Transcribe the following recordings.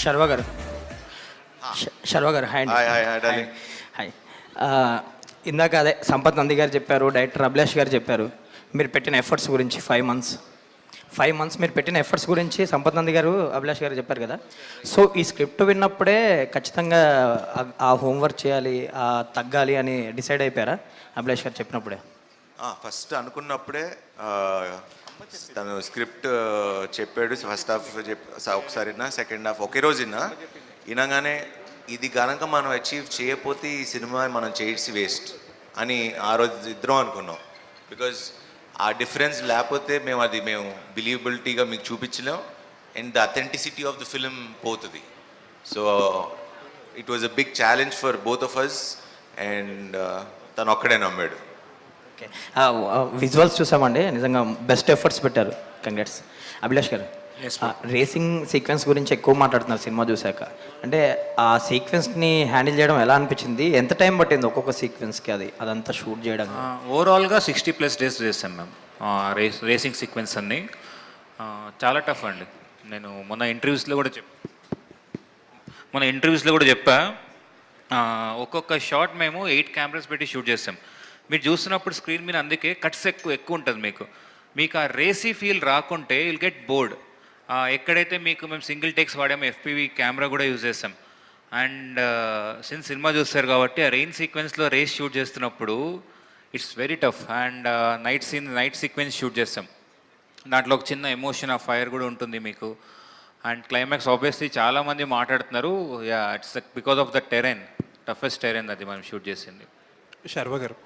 శర్వ గారు శర్వ గారు hi hi hi hi అండి డార్లింగ్. హాయ్ ఇందాక అదే సంపత్ నంది గారు చెప్పారు, డైరెక్టర్ అభిలాష్ గారు చెప్పారు మీరు పెట్టిన ఎఫర్ట్స్ గురించి. 5 మంత్స్ మీరు పెట్టిన ఎఫర్ట్స్ గురించి సంపత్ నంది గారు, అభిలాష్ గారు చెప్పారు కదా. సో ఈ స్క్రిప్ట్ విన్నప్పుడే ఖచ్చితంగా ఆ హోంవర్క్ చేయాలి, తగ్గాలి అని డిసైడ్ అయిపోయారా అభిలాష్ గారు చెప్పినప్పుడే? ఫస్ట్ అనుకున్నప్పుడే తను స్క్రిప్ట్ చెప్పాడు. ఫస్ట్ హాఫ్ ఒకసారి విన్నా, సెకండ్ హాఫ్ ఒకే రోజు వినగానే ఇది కనుక మనం అచీవ్ చేయకపోతే ఈ సినిమా మనం చేసి వేస్ట్ అని ఆ రోజు ఇద్దరం అనుకున్నాం. బికాజ్ ఆ డిఫరెన్స్ లేకపోతే మేము బిలీవబిలిటీగా మీకు చూపించలేం and the authenticity of the film పోతుంది. So it was a big challenge for both of us and తను ఒక్కడే నమ్మాడు. ఓకే, విజువల్స్ చూసామండి, నిజంగా బెస్ట్ ఎఫర్ట్స్ పెట్టారు. Congrats. Abhilash garu, racing sequence గురించి ఎక్కువ మాట్లాడుతున్నారు సినిమా చూశాక. అంటే ఆ సీక్వెన్స్ని హ్యాండిల్ చేయడం ఎలా అనిపించింది? ఎంత టైం పట్టింది ఒక్కొక్క సీక్వెన్స్కి అదంతా షూట్ చేయడం? ఓవరాల్గా 60+ డేస్ చేసాం మేము రేసింగ్ సీక్వెన్స్ అన్ని. చాలా టఫ్ అండి. నేను మొన్న ఇంటర్వ్యూస్లో కూడా చెప్పా ఒక్కొక్క షాట్ మేము 8 కెమెరాస్ పెట్టి షూట్ చేస్తాం. మీరు చూస్తున్నప్పుడు స్క్రీన్ మీద అందుకే కట్స్ ఎక్కువ ఉంటుంది. మీకు ఆ రేసీ ఫీల్ రాకుంటే విల్ గెట్ బోర్డ్. ఎక్కడైతే మేము సింగిల్ టేక్స్ వాడాము, ఎఫ్పివి కెమెరా కూడా యూజ్ చేస్తాం. అండ్ సిన్స్ సినిమా చూస్తారు కాబట్టి ఆ రెయిన్ సీక్వెన్స్లో రేస్ షూట్ చేస్తున్నప్పుడు it's very tough. And night sequence shoot చేస్తాం. దాంట్లో ఒక చిన్న ఎమోషన్, ఆ ఫైర్ కూడా ఉంటుంది మీకు. అండ్ క్లైమాక్స్ ఆబ్వియస్లీ చాలామంది మాట్లాడుతున్నారు, it's because of the Tarain, toughest Tarain అది మనం షూట్ చేసింది. శర్వ గారు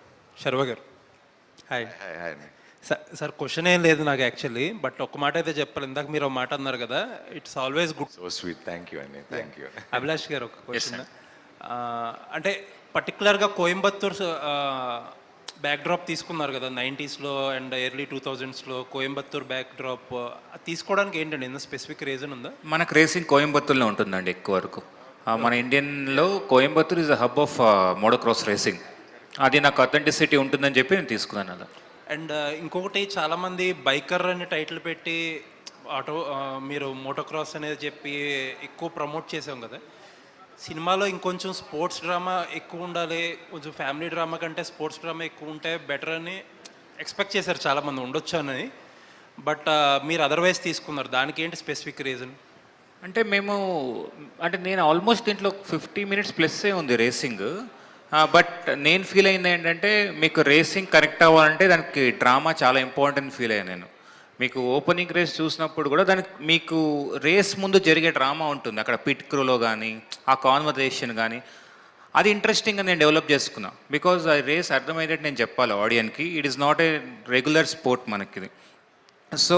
hi. Hi hi. Sir question ఏం లేదు నాకు యాక్చువల్లీ, బట్ ఒక మాట అయితే చెప్పాలి. ఇందాక మీరు ఒక మాట అన్నారు కదా, it's always good. So sweet, thank you అండి, థ్యాంక్ యూ. అభిలాష్ గారు ఒక క్వశ్చన్, అంటే పర్టికులర్గా కోయంబత్తూర్ బ్యాక్డ్రాప్ తీసుకున్నారు కదా 90sలో అండ్ ఎర్లీ 2000sలో కోయంబత్తూర్ బ్యాక్డ్రాప్ తీసుకోవడానికి ఏంటండి, ఏదైనా స్పెసిఫిక్ రీజన్ ఉందా? మనకు రేసింగ్ కోయంబత్తూర్లో ఉంటుందండి ఎక్కువ వరకు. మన ఇండియన్లో Coimbatore is the hub of motocross racing. అది నాకు అథెంటిసిటీ ఉంటుందని చెప్పి నేను తీసుకున్నాను అలా. అండ్ ఇంకొకటి, చాలామంది బైకర్ అని టైటిల్ పెట్టి మీరు మోటోక్రాస్ అనేది చెప్పి ఎక్కువ ప్రమోట్ చేసాం కదా. సినిమాలో ఇంకొంచెం స్పోర్ట్స్ డ్రామా ఎక్కువ ఉండాలి, కొంచెం ఫ్యామిలీ డ్రామా కంటే స్పోర్ట్స్ డ్రామా ఎక్కువ ఉంటే బెటర్ అని ఎక్స్పెక్ట్ చేశారు చాలామంది, ఉండొచ్చు అని. బట్ మీరు అదర్వైజ్ తీసుకున్నారు, దానికి ఏంటి స్పెసిఫిక్ రీజన్? అంటే నేను ఆల్మోస్ట్ దీంట్లో 50 minutes ప్లస్సే ఉంది రేసింగ్. బట్ నేను ఫీల్ అయింది ఏంటంటే, మీకు రేసింగ్ కరెక్ట్ అవ్వాలంటే దానికి డ్రామా చాలా ఇంపార్టెంట్ ఫీల్ అయ్యాను నేను. మీకు ఓపెనింగ్ రేస్ చూసినప్పుడు కూడా దానికి మీకు రేస్ ముందు జరిగే డ్రామా ఉంటుంది అక్కడ, పిట్ క్రూలో కానీ ఆ కాన్వర్జేషన్ కానీ, అది ఇంట్రెస్టింగ్గా నేను డెవలప్ చేసుకున్నా. బికాజ్ ఆ రేస్ అర్థమయ్యేటట్టు నేను చెప్పాలి ఆడియన్కి, it is not a regular sport మనకి. సో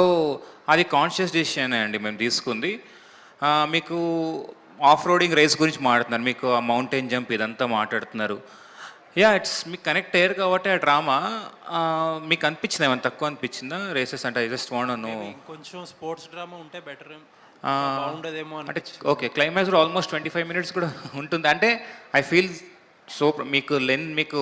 అది కాన్షియస్ డెసిషన్ అండి మేము తీసుకుంది. మీకు ఆఫ్ రోడింగ్ రేస్ గురించి మాట్లాడుతున్నారు, మీకు ఆ మౌంటైన్ జంప్ ఇదంతా మాట్లాడుతున్నారు. ఇట్స్ మీకు కనెక్ట్ అయ్యారు కాబట్టి ఆ డ్రామా మీకు అనిపించింది, ఏమైనా తక్కువ అనిపించిందా రేసెస్ అంటే? I just want know. కొంచెం స్పోర్ట్స్ డ్రామా ఉంటే బెటర్ ఉండదేమో అంటే. ఓకే, క్లైమాక్స్ కూడా ఆల్మోస్ట్ 25 minutes కూడా ఉంటుంది. అంటే ఐ ఫీల్ సో మీకు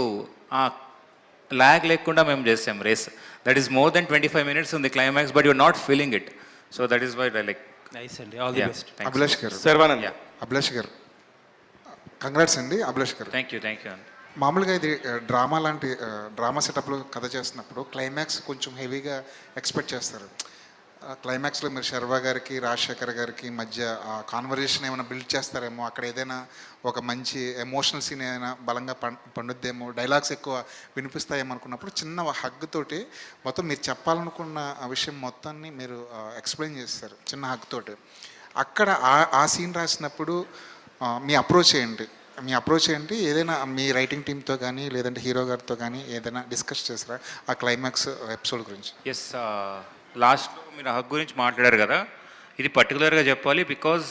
ల్యాగ్ లేకుండా మేము చేసాం race. That is more than 25 minutes ఉంది climax, but you're not feeling it. So that is why I like. Nice అండి, ఆల్ ది బెస్ట్. అభిలాష్ గారు, శర్వానంద్. అభిలాష్ గారు కంగ్రాట్స్ అండి. అభిలాష్ గారు, థ్యాంక్ యూ అండి. మామూలుగా ఇది డ్రామా లాంటి డ్రామా సెటప్లో కథ చేస్తున్నప్పుడు క్లైమాక్స్ కొంచెం హెవీగా ఎక్స్పెక్ట్ చేస్తారు. క్లైమాక్స్లో మీరు శర్వ గారికి రాజశేఖర్ గారికి మధ్య కాన్వర్జేషన్ ఏమైనా బిల్డ్ చేస్తారేమో, అక్కడ ఏదైనా ఒక మంచి ఎమోషనల్ సీన్ ఏదైనా బలంగా పండుద్దేమో, డైలాగ్స్ ఎక్కువ వినిపిస్తాయేమో అనుకున్నప్పుడు చిన్న హగ్ తోటి మొత్తం మీరు చెప్పాలనుకున్న ఆ విషయం మొత్తాన్ని మీరు ఎక్స్ప్లెయిన్ చేస్తారు చిన్న హగ్ తోటి. అక్కడ ఆ సీన్ రాసినప్పుడు మీ అప్రోచ్ ఏంటి? ఏదైనా మీ రైటింగ్ టీమ్తో కానీ లేదంటే హీరో గారితో కానీ ఏదైనా డిస్కస్ చేస్తారా ఆ క్లైమాక్స్ ఎపిసోడ్ గురించి? ఎస్, లాస్ట్లో మీరు హక్ గురించి మాట్లాడారు కదా, ఇది పర్టికులర్గా చెప్పాలి. బికాజ్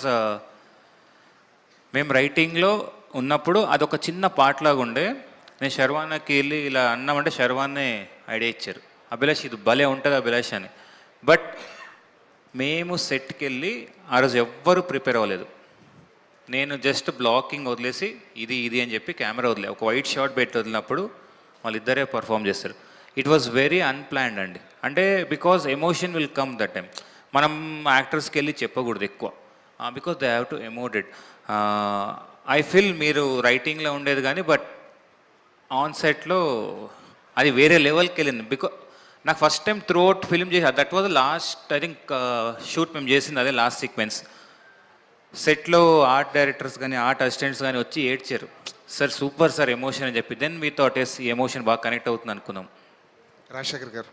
మేము రైటింగ్లో ఉన్నప్పుడు అదొక చిన్న పార్ట్ లాగా ఉండే. నేను శర్వానాకి వెళ్ళి ఇలా అన్నామంటే శర్వాన్నే ఐడియా ఇచ్చారు, అభిలాష్ ఇది భలే ఉంటుంది అభిలాష్ అని. బట్ మేము సెట్కి వెళ్ళి ఆ రోజు ఎవ్వరూ ప్రిపేర్ అవ్వలేదు. నేను జస్ట్ బ్లాకింగ్ వదిలేసి ఇది అని చెప్పి కెమెరా వదిలే ఒక వైట్ షాట్ పెట్టి వదిలినప్పుడు వాళ్ళిద్దరే పర్ఫామ్ చేస్తారు. ఇట్ వాజ్ వెరీ అన్ప్లాన్డ్ అండి. అంటే because emotion will come that time. మనం యాక్టర్స్కి వెళ్ళి చెప్పకూడదు ఎక్కువ. Because they have to emote it. I feel మీరు రైటింగ్లో ఉండేది కానీ బట్ ఆన్ సెట్లో అది వేరే లెవెల్కి వెళ్ళింది. నాకు first time throughout film చేసి that was last I think shoot మేము చేసింది అదే లాస్ట్ సీక్వెన్స్. సెట్లో ఆర్ట్ డైరెక్టర్స్ కానీ ఆర్ట్ అసిస్టెంట్స్ కానీ వచ్చి ఏడ్చారు, సార్ సూపర్ సార్ ఎమోషన్ అని చెప్పి. దెన్ మీ థాట్ ఎస్ ఈ ఎమోషన్ బాగా కనెక్ట్ అవుతుంది అనుకున్నాం. రాజశేఖర్ గారు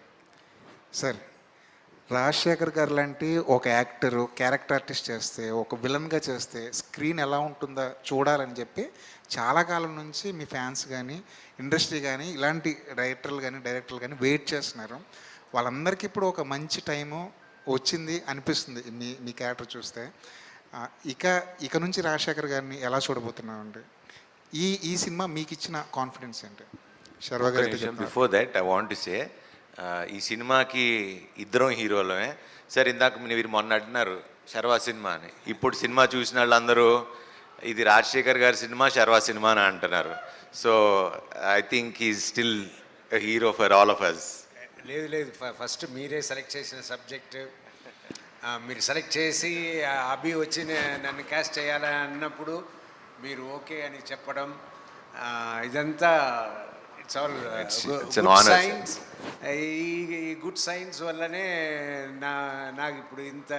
సార్, రాజశేఖర్ గారు లాంటి ఒక యాక్టరు క్యారెక్టర్ ఆర్టిస్ట్ చేస్తే, ఒక విలన్గా చేస్తే స్క్రీన్ ఎలా ఉంటుందో చూడాలని చెప్పి చాలా కాలం నుంచి మీ ఫ్యాన్స్ కానీ ఇండస్ట్రీ కానీ ఇలాంటి డైరెక్టర్లు కానీ వెయిట్ చేస్తున్నారు. వాళ్ళందరికీ ఇప్పుడు ఒక మంచి టైము వచ్చింది అనిపిస్తుంది మీ క్యారెక్టర్ చూస్తే. ఇక నుంచి రాజశేఖర్ గారిని ఎలా చూడబోతున్నామండి? ఈ సినిమా మీకు ఇచ్చిన కాన్ఫిడెన్స్ ఏంటి? శర్వా గారు before that I want to say, ఈ సినిమాకి ఇద్దరం హీరోలమే. సార్ ఇందాక మీరు మొన్న అంటున్నారు శర్వా సినిమా అని. ఇప్పుడు సినిమా చూసిన వాళ్ళందరూ ఇది రాజశేఖర్ గారి సినిమా, శర్వా సినిమా అని అంటున్నారు. So I think is still hero for all of us. లేదు, ఫస్ట్ మీరే సెలెక్ట్ చేసిన సబ్జెక్ట్ మీరు సెలెక్ట్ చేసి అభి వచ్చి నన్ను క్యాస్ట్ చేయాలని అన్నప్పుడు మీరు ఓకే అని చెప్పడం, ఇదంతా ఇట్స్ ఆల్ గుడ్ సైన్స్. ఈ గుడ్ సైన్స్ వల్లనే నాకు ఇప్పుడు ఇంత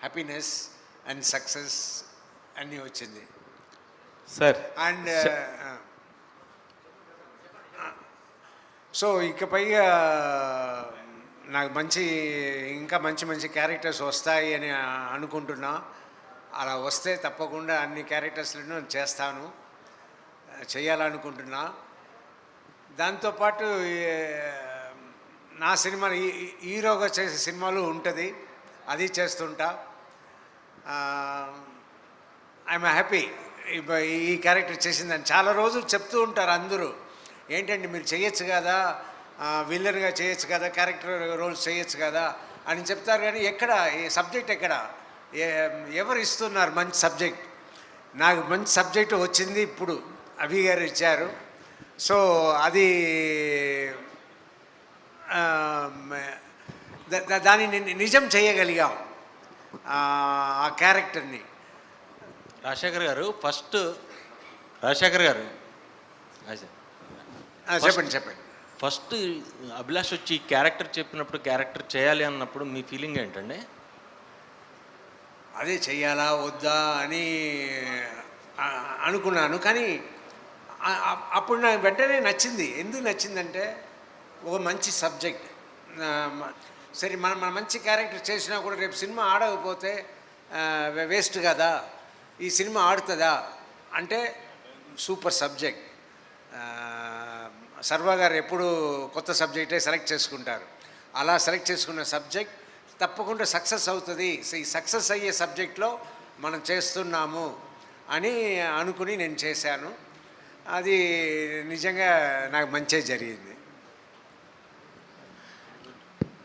హ్యాపీనెస్ అండ్ సక్సెస్ అన్నీ వచ్చింది సార్. అండ్ సో ఇకపైగా నాకు ఇంకా మంచి క్యారెక్టర్స్ వస్తాయి అని అనుకుంటున్నా. అలా వస్తే తప్పకుండా అన్ని క్యారెక్టర్స్లను చేస్తాను, చేయాలనుకుంటున్నా. దాంతోపాటు నా సినిమాలు హీరోగా చేసే సినిమాలు ఉంటుంది, అది చేస్తుంటా. ఐఎమ్ హ్యాపీ ఈ క్యారెక్టర్ చేసిందని. చాలా రోజులు చెప్తూ ఉంటారు అందరూ, ఏంటండి మీరు చేయొచ్చు కదా, విల్లన్గా చేయొచ్చు కదా, క్యారెక్టర్ రోల్స్ చేయొచ్చు కదా అని చెప్తారు. కానీ ఎక్కడ ఈ సబ్జెక్ట్ ఎక్కడ ఎవరు ఇస్తున్నారు మంచి సబ్జెక్ట్? నాకు మంచి సబ్జెక్టు వచ్చింది ఇప్పుడు అభి గారు ఇచ్చారు. సో అది దాన్ని నిజం చేయగలిగాం ఆ క్యారెక్టర్ని. రాజశేఖర్ గారు రాజశేఖర్ గారు చెప్పండి. ఫస్ట్ అభిలాష్ వచ్చి క్యారెక్టర్ చెప్పినప్పుడు, క్యారెక్టర్ చేయాలి అన్నప్పుడు మీ ఫీలింగ్ ఏంటండి? అదే చెయ్యాలా వద్దా అని అనుకున్నాను. కానీ అప్పుడు నాకు వెంటనే నచ్చింది. ఎందుకు నచ్చిందంటే ఒక మంచి సబ్జెక్ట్. సరే మన మంచి క్యారెక్టర్ చేసినా కూడా రేపు సినిమా ఆడకపోతే వేస్ట్ కదా, ఈ సినిమా ఆడుతుందా అంటే సూపర్ సబ్జెక్ట్. సర్వా గారు ఎప్పుడు కొత్త సబ్జెక్టే సెలెక్ట్ చేసుకుంటారు. అలా సెలెక్ట్ చేసుకున్న సబ్జెక్ట్ తప్పకుండా సక్సెస్ అవుతుంది. ఈ సక్సెస్ అయ్యే సబ్జెక్ట్లో మనం చేస్తున్నాము అని అనుకుని నేను చేశాను. అది నిజంగా నాకు మంచిగా జరిగింది.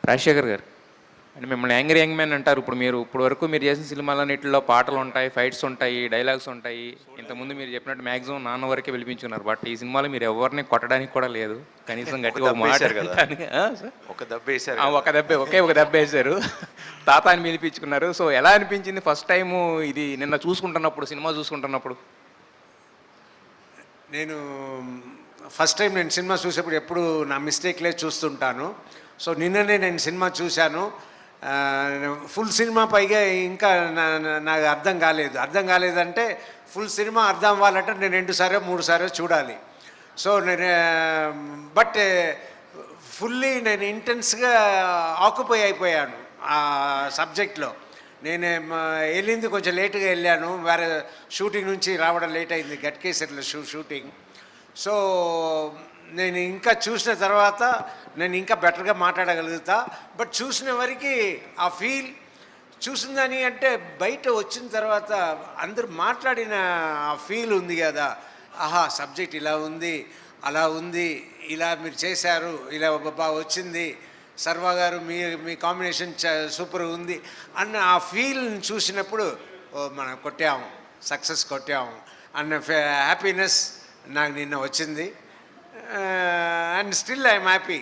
రాజశేఖర్ గారు అంటే మిమ్మల్ని యాంగ్రీ యంగ్ మ్యాన్ అంటారు. ఇప్పుడు వరకు మీరు చేసిన సినిమాలన్నింటిలో పాటలు ఉంటాయి, ఫైట్స్ ఉంటాయి, డైలాగ్స్ ఉంటాయి. ఇంతకుముందు మీరు చెప్పినట్టు మ్యాక్సిమం నాన్న వరకే పిలిపించున్నారు. బట్ ఈ సినిమాలో మీరు ఎవరిని కొట్టడానికి కూడా లేదు, కనీసం గట్టిగా ఒక దెబ్బ వేశారు. ఒక దెబ్బ వేశారు, తాత అని పిలిపించుకున్నారు. సో ఎలా అనిపించింది ఫస్ట్ టైము ఇది సినిమా చూసుకుంటున్నప్పుడు? ఫస్ట్ టైం నేను సినిమా చూసేప్పుడు ఎప్పుడు నా మిస్టేక్లే చూస్తుంటాను. సో నిన్ననే నేను సినిమా చూశాను. ఫుల్ సినిమా పైగా ఇంకా నాకు అర్థం కాలేదంటే ఫుల్ సినిమా అర్థం అవ్వాలంటే నేను 2 సార్లు 3 సార్లు చూడాలి. సో బట్ ఫుల్లీ నేను ఇంటెన్స్గా ఆక్యుపై అయిపోయాను ఆ సబ్జెక్ట్లో. నేను వెళ్ళింది కొంచెం లేటుగా వెళ్ళాను, వేరే షూటింగ్ నుంచి రావడం లేట్ అయింది, గట్కేసర్లో షూటింగ్. సో నేను ఇంకా చూసిన తర్వాత నేను ఇంకా బెటర్గా మాట్లాడగలుగుతా. బట్ చూసిన వరకు ఆ ఫీల్ చూసిందని అంటే బయట వచ్చిన తర్వాత అందరూ మాట్లాడిన ఆ ఫీల్ ఉంది కదా, ఆహా సబ్జెక్ట్ ఇలా ఉంది, అలా ఉంది, ఇలా మీరు చేశారు, ఇలా బాగా వచ్చింది, సర్వా గారు మీ కాంబినేషన్ సూపర్ ఉంది అన్న ఆ ఫీల్ని చూసినప్పుడు మనం కొట్టాము, సక్సెస్ కొట్టాము అన్న హ్యాపీనెస్ నాకు నిన్న వచ్చింది. And still I'm happy.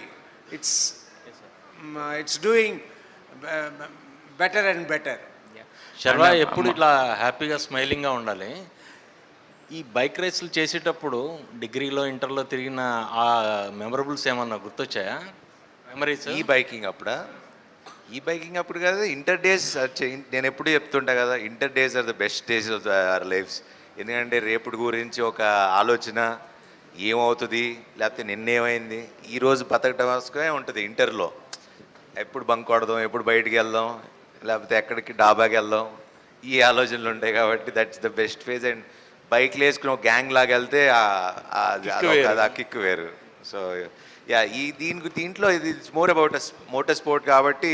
It's doing better and better. Sharwa ఎప్పుడు ఇట్లా హ్యాపీగా స్మైలింగ్గా ఉండాలి. ఈ బైక్ రేసులు చేసేటప్పుడు డిగ్రీలో ఇంటర్లో తిరిగిన ఆ మెమరబుల్స్ ఏమన్నా గుర్తొచ్చాయా మెమరీస్? ఈ బైకింగ్ అప్పుడా? ఈ బైకింగ్ అప్పుడు కాదు, ఇంటర్ డేస్. నేను ఎప్పుడు చెప్తుంటా కదా, inter days are the best days of our lifes. ఎందుకంటే రేపటి గురించి ఒక ఆలోచన, ఏమవుతుంది లేకపోతే నిన్నేమైంది, ఈరోజు బతకడం కోసమే ఉంటుంది ఇంటర్లో. ఎప్పుడు బంక్ కొడదాం, ఎప్పుడు బయటికి వెళ్దాం, లేకపోతే ఎక్కడికి డాబాకి వెళ్దాం, ఈ ఆలోచనలు ఉంటాయి. కాబట్టి that's the best phase. And బైక్లు వేసుకుని ఒక గ్యాంగ్ లాగా వెళ్తే ఆ కిక్ వేరు. సో యా, దీంట్లో ఇది మోర్ అబౌట్ మోటార్ స్పోర్ట్ కాబట్టి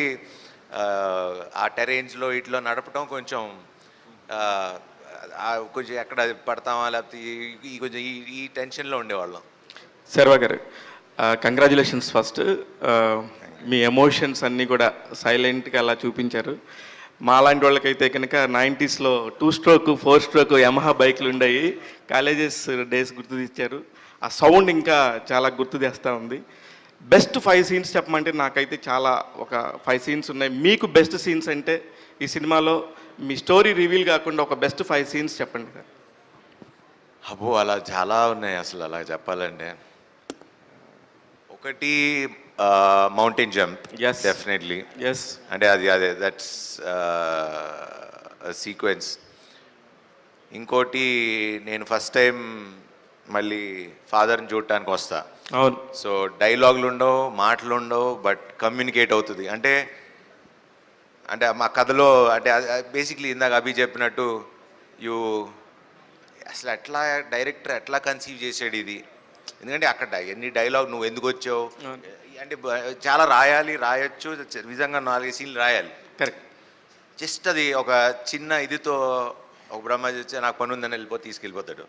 ఆ టెరెయిన్స్లో ఇట్లో నడపడం కొంచెం కొంచెం ఎక్కడ పడతామా లేకపోతే కొంచెం ఈ టెన్షన్లో ఉండేవాళ్ళం. శర్వా గారు, కంగ్రాచులేషన్స్ ఫస్ట్. మీ ఎమోషన్స్ అన్నీ కూడా సైలెంట్గా అలా చూపించారు. మాలాంటి వాళ్ళకైతే కనుక 90sలో 2 స్ట్రోక్ 4 స్ట్రోక్ యమహా బైక్లు ఉండేవి. కాలేజెస్ డేస్ గుర్తు తెచ్చారు. ఆ సౌండ్ ఇంకా చాలా గుర్తు తెస్తూ ఉంది. బెస్ట్ 5 సీన్స్ చెప్పమంటే నాకైతే చాలా ఒక 5 సీన్స్ ఉన్నాయి. మీకు బెస్ట్ సీన్స్ అంటే ఈ సినిమాలో మీ స్టోరీ రివీల్ కాకుండా ఒక బెస్ట్ 5 సీన్స్ చెప్పండి సార్. అబ్బో, అలా చాలా ఉన్నాయి అసలు అలా చెప్పాలంటే. ఒకటి mountain jump, Yes. Definitely. Yes. అంటే అదే దట్స్ సీక్వెన్స్. ఇంకోటి, నేను ఫస్ట్ టైం మళ్ళీ ఫాదర్ని చూడటానికి వస్తా. అవును. సో డైలాగులు ఉండవు, మాటలు ఉండవు, బట్ కమ్యూనికేట్ అవుతుంది. అంటే మా కథలో అంటే బేసిక్లీ ఇందాక అభి చెప్పినట్టు అసలు ఎట్లా డైరెక్టర్ ఎట్లా కన్సీవ్ చేసాడు ఇది. ఎందుకంటే అక్కడ ఎన్ని డైలాగ్, నువ్వు ఎందుకు వచ్చావు అంటే చాలా రాయొచ్చు, నిజంగా 4 సీన్లు రాయాలి. కరెక్ట్. జస్ట్ అది ఒక చిన్న ఇదితో ఒక బ్రహ్మ వచ్చి నాకు పని ఉందని తీసుకెళ్ళిపోతాడు.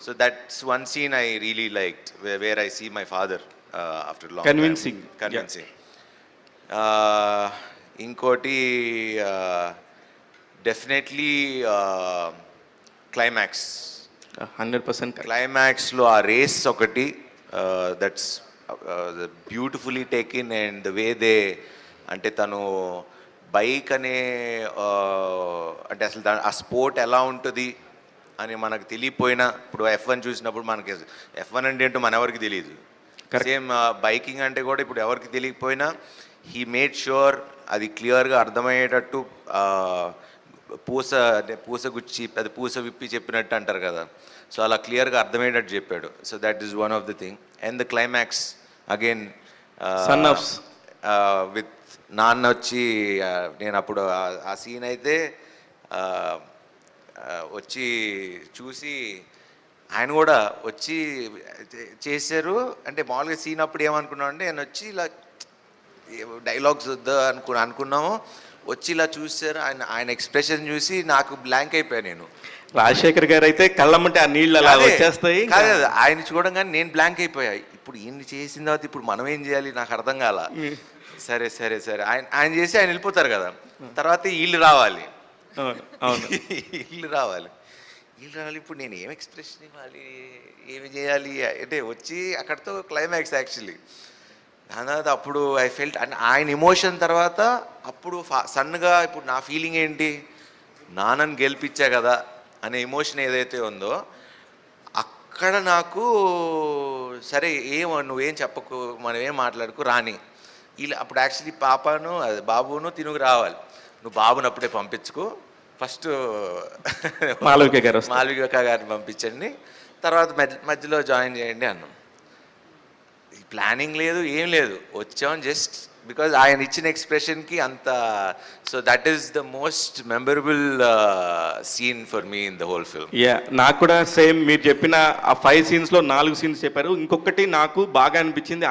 So that's one scene I really liked, where I see my father after long. Convincing. ఇంకోటి డెఫినెట్లీ క్లైమాక్స్. 100% క్లైమాక్స్లో ఆ రేస్ ఒకటి, that's beautifully taken. And the way they, అంటే తను బైక్ అనే అంటే అసలు ఆ స్పోర్ట్ ఎలా ఉంటుంది అని మనకు తెలియపోయినా, ఇప్పుడు F1 చూసినప్పుడు మనకి F1 అంటే ఏంటో మన ఎవరికి తెలియదు. సేమ్ బైకింగ్ అంటే కూడా ఇప్పుడు ఎవరికి తెలియకపోయినా హీ మేడ్ ష్యూర్ అది క్లియర్గా అర్థమయ్యేటట్టు, పూస గుచ్చి అది పూస విప్పి చెప్పినట్టు అంటారు కదా, సో అలా క్లియర్గా అర్థమయ్యేటట్టు చెప్పాడు. So that is one of the thing. And the climax again, son of with నాన్న వచ్చి, నేను అప్పుడు ఆ సీన్ అయితే వచ్చి చూసి ఆయన కూడా వచ్చి చేశారు. అంటే మామూలుగా సీన్ అప్పుడు ఏమనుకున్నాం అంటే, నేను వచ్చి ఇలా డైలాగ్స్ వద్దా అనుకున్నాము, వచ్చి ఇలా చూశారు. ఆయన ఎక్స్ప్రెషన్ చూసి నాకు బ్లాంక్ అయిపోయా. నేను రాజశేఖర్ గారు అయితే కళ్ళమ్మంటే ఆ నీళ్ళు అలా వచ్చేస్తాయి. కాదు, ఆయన చూడంగానే నేను బ్లాంక్ అయిపోయా. ఇప్పుడు ఈయన చేసిన తర్వాత ఇప్పుడు మనం ఏం చేయాలి నాకు అర్థం కాల. సరే సరే సరే ఆయన చేసి ఆయన వెళ్ళిపోతారు కదా, తర్వాత వీళ్ళు రావాలి. వీళ్ళు రావాలి. ఇప్పుడు నేను ఏం ఎక్స్ప్రెషన్ ఇవ్వాలి, ఏమి చేయాలి అంటే వచ్చి అక్కడితో క్లైమాక్స్ యాక్చువల్లీ. దాని తర్వాత అప్పుడు ఐ ఫెల్ట్, అండ్ ఆయన ఎమోషన్ తర్వాత అప్పుడు సన్నగా ఇప్పుడు నా ఫీలింగ్ ఏంటి, నాన్నని గెలిపించా కదా అనే ఎమోషన్ ఏదైతే ఉందో అక్కడ నాకు సరే నువ్వేం చెప్పకు, మనం ఏం మాట్లాడుకు రాని. వీళ్ళు అప్పుడు యాక్చువల్లీ పాపను బాబును తినుగు రావాలి, నువ్వు బాబుని అప్పుడే పంపించుకో, ఫస్ట్ మాళవిక గారిని పంపించండి, తర్వాత మధ్యలో జాయిన్ చేయండి అన్నాం. ప్లానింగ్ లేదు, ఏం లేదు, వచ్చాం జస్ట్ బికాజ్ ఆయన ఇచ్చిన ఎక్స్ప్రెషన్కి అంత. So that is the most memorable scene for me in the whole film. నాకు కూడా సేమ్ మీరు చెప్పిన ఆ 5 సీన్స్లో 4 సీన్స్ చెప్పారు. ఇంకొకటి నాకు బాగా అనిపించింది,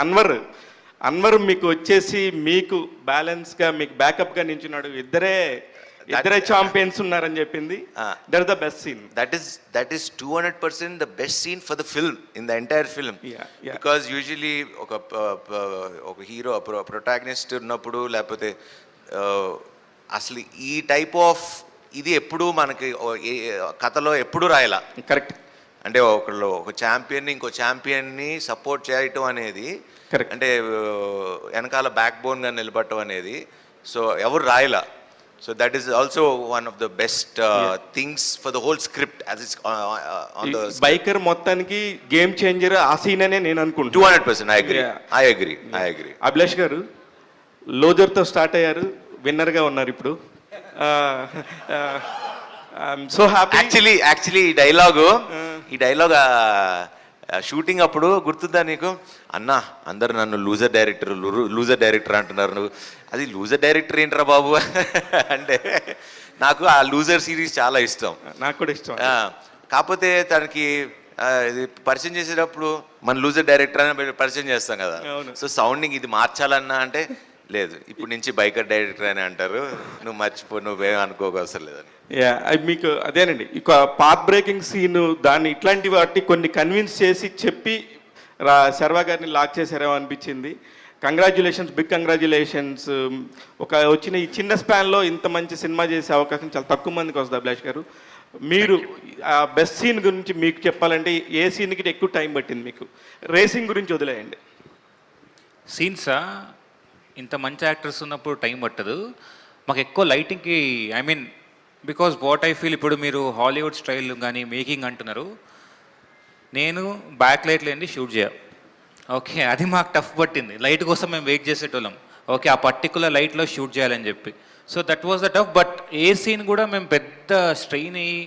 అన్వర్ మీకు వచ్చేసి మీకు బ్యాలెన్స్గా మీకు బ్యాకప్గా నించున్నాడు. ఇద్దరే ఛాంపియన్స్ ఉన్నారని చెప్పింది. That is the best scene. That is 200% the best scene for the film, in the entire film. Because usually ఒక హీరో ప్రొటాగనిస్ట్ ఉన్నప్పుడు లేకపోతే అసలు ఈ టైప్ ఆఫ్ ఇది ఎప్పుడూ మనకి కథలో ఎప్పుడూ రాయాల. కరెక్ట్. అంటే ఒక ఛాంపియన్ని ఇంకో ఛాంపియన్ని సపోర్ట్ చేయటం అనేది, అంటే వెనకాల బ్యాక్ బోన్గా నిలబడటం అనేది, సో ఎవరు రాయలా. So that is also one of the best things for the whole script as it's on the script. Biker మొత్తానికి గేమ్ చేంజర్ ఆ సీన్ అనే నేను అనుకుంటున్నాను. 200%. I agree. Yeah. I agree. Abhilash గారు లోజర్తో స్టార్ట్ అయ్యారు, విన్నర్గా ఉన్నారు ఇప్పుడు. So happy. యాక్చువల్లీ ఈ డైలాగ్ షూటింగ్ అప్పుడు గుర్తుందా నీకు? అన్నా అందరు నన్ను లూజర్ డైరెక్టర్ అంటున్నారు, నువ్వు అది లూజర్ డైరెక్టర్ ఏంట్రా బాబు అంటే నాకు ఆ లూజర్ సిరీస్ చాలా ఇష్టం. నాకు కూడా ఇష్టం. కాకపోతే తనకి ఇది పరిచయం చేసేటప్పుడు మన లూజర్ డైరెక్టర్ అని పరిచయం చేస్తాం కదా. సో సౌండింగ్ ఇది మార్చాలన్నా అంటే లేదు, ఇప్పుడు నుంచి బైకర్ డైరెక్టర్ అని అంటారు, నువ్వు మర్చిపో, నువ్వేం అనుకోవసరం లేదని. మీకు అదేనండి, ఇక పాత్ బ్రేకింగ్ సీన్ దాన్ని ఇట్లాంటి వాటిని కొన్ని కన్విన్స్ చేసి చెప్పి శర్వా గారిని లాక్ చేశారేమో అనిపించింది. Congratulations, big congratulations. ఒక వచ్చిన ఈ చిన్న స్పాన్లో ఇంత మంచి సినిమా చేసే అవకాశం చాలా తక్కువ మందికి వస్తుంది. అభిలాష్ గారు, మీరు ఆ బెస్ట్ సీన్ గురించి మీకు చెప్పాలంటే ఏ సీన్కి ఎక్కువ టైం పట్టింది మీకు? రేసింగ్ గురించి వదిలేయండి. సీన్సా ఇంత మంచి యాక్టర్స్ ఉన్నప్పుడు టైం పట్టదు మాకు ఎక్కువ లైటింగ్కి. I mean because what I feel, ఇప్పుడు మీరు హాలీవుడ్ స్టైల్ కానీ మేకింగ్ అంటున్నారు, నేను బ్యాక్ లైట్ లేని షూట్ చేయాలి. ఓకే, అది మాకు టఫ్ పట్టింది. లైట్ కోసం మేము వెయిట్ చేసేటోళ్ళం. ఓకే, ఆ పర్టికులర్ లైట్లో షూట్ చేయాలని చెప్పి. So that was the tough. But a scene కూడా మేము పెద్ద స్ట్రెయిన్ అయ్యి